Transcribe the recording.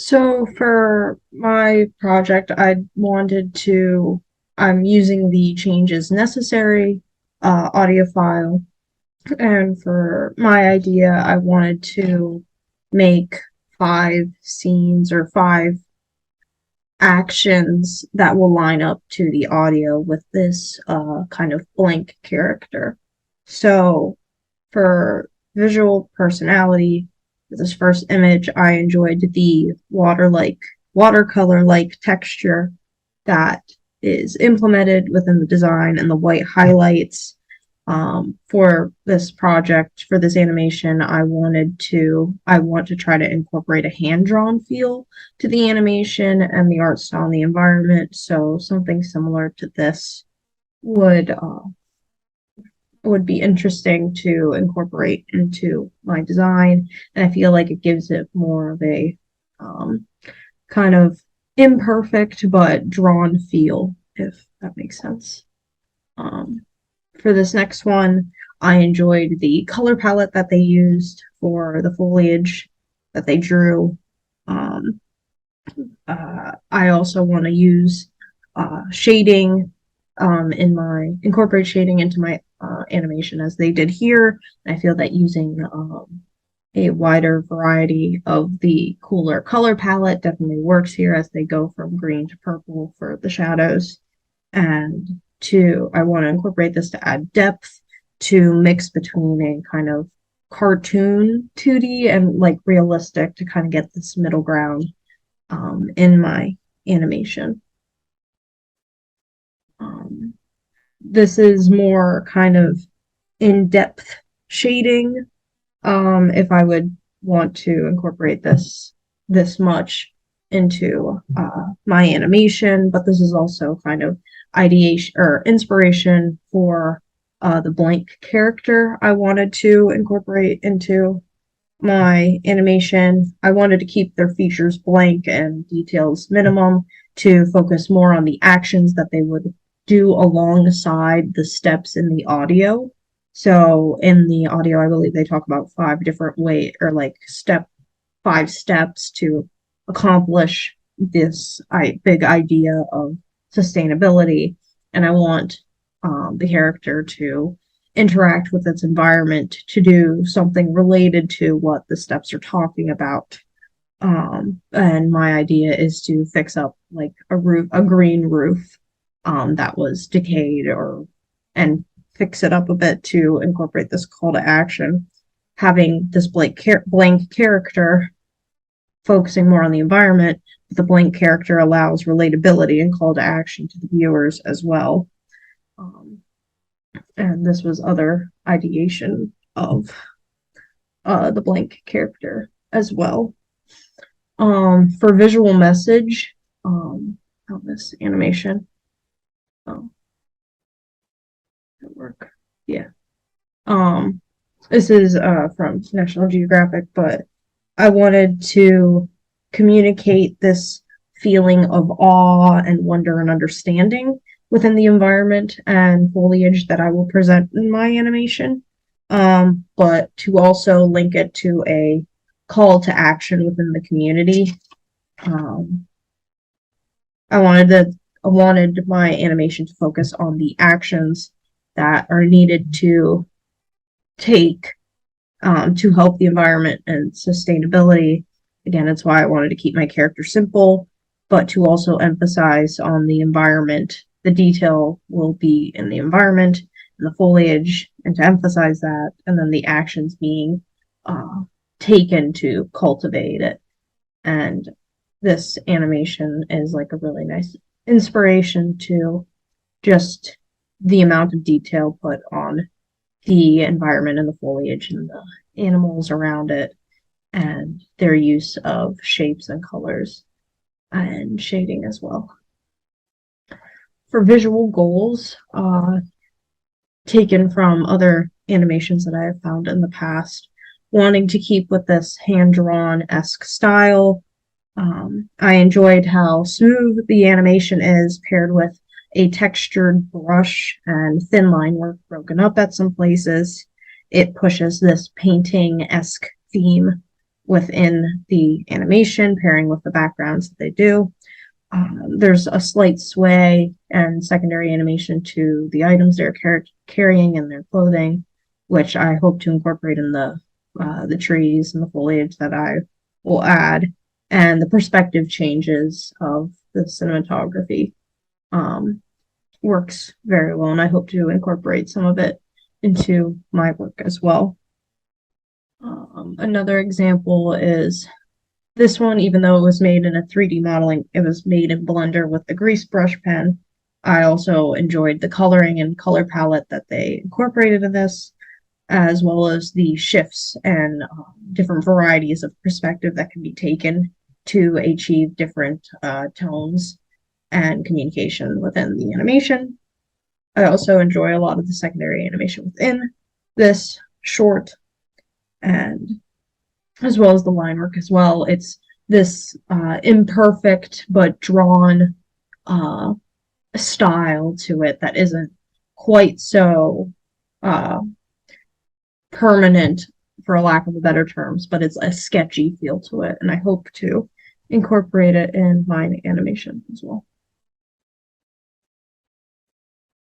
So for my project, I'm using the changes necessary audio file. And for my idea, I wanted to make 5 scenes or 5 actions that will line up to the audio with this kind of blank character. So for visual personality, for this first image, I enjoyed the watercolor-like texture that is implemented within the design and the white highlights. For this project, for this animation, I want to try to incorporate a hand-drawn feel to the animation and the art style and the environment. So something similar to this would uh, would be interesting to incorporate into my design. And I feel like it gives it more of a um, kind of imperfect but drawn feel, if that makes sense. Um, for this next one, I enjoyed the color palette that they used for the foliage that they drew. Um, I also want to use shading incorporate shading into my animation as they did here. I feel that using a wider variety of the cooler color palette definitely works here as they go from green to purple for the shadows. And I want to incorporate this to add depth to mix between a kind of cartoon 2D and like realistic to kind of get this middle ground in my animation. Um, this is more kind of in-depth shading. If I would want to incorporate this much into my animation, but this is also kind of ideation or inspiration for the blank character I wanted to incorporate into my animation. I wanted to keep their features blank and details minimum to focus more on the actions that they would do alongside the steps in the audio. So in the audio, I believe they talk about 5 different ways or like 5 steps to accomplish this big idea of sustainability. And I want the character to interact with its environment to do something related to what the steps are talking about. And my idea is to fix up like a green roof that was decayed and fix it up a bit to incorporate this call to action. Having this blank character focusing more on the environment, the blank character allows relatability and call to action to the viewers as well. Um, and this was other ideation of the blank character as well. For visual message, on this animation, oh, that work, yeah. This is from National Geographic, but I wanted to communicate this feeling of awe and wonder and understanding within the environment and foliage that I will present in my animation, but to also link it to a call to action within the community. Um, I wanted my animation to focus on the actions that are needed to take to help the environment and sustainability. Again, that's why I wanted to keep my character simple, but to also emphasize on the environment. The detail will be in the environment and the foliage, and to emphasize that, and then the actions being taken to cultivate it. And this animation is like a really nice inspiration to just the amount of detail put on the environment and the foliage and the animals around it and their use of shapes and colors and shading as well. For visual goals, taken from other animations that I have found in the past, wanting to keep with this hand-drawn-esque style. I enjoyed how smooth the animation is paired with a textured brush and thin line work broken up at some places. It pushes this painting-esque theme within the animation, pairing with the backgrounds that they do. There's a slight sway and secondary animation to the items they're carrying in their clothing, which I hope to incorporate in the trees and the foliage that I will add, and the perspective changes of the cinematography works very well, and I hope to incorporate some of it into my work as well. Another example is this one, even though it was made in a 3D modeling, it was made in Blender with the grease brush pen. I also enjoyed the coloring and color palette that they incorporated in this, as well as the shifts and different varieties of perspective that can be taken to achieve different tones and communication within the animation. I also enjoy a lot of the secondary animation within this short, and as well as the line work as well. It's this imperfect but drawn style to it that isn't quite so permanent, for a lack of a better terms, but it's a sketchy feel to it, and I hope to incorporate it in my animation as well.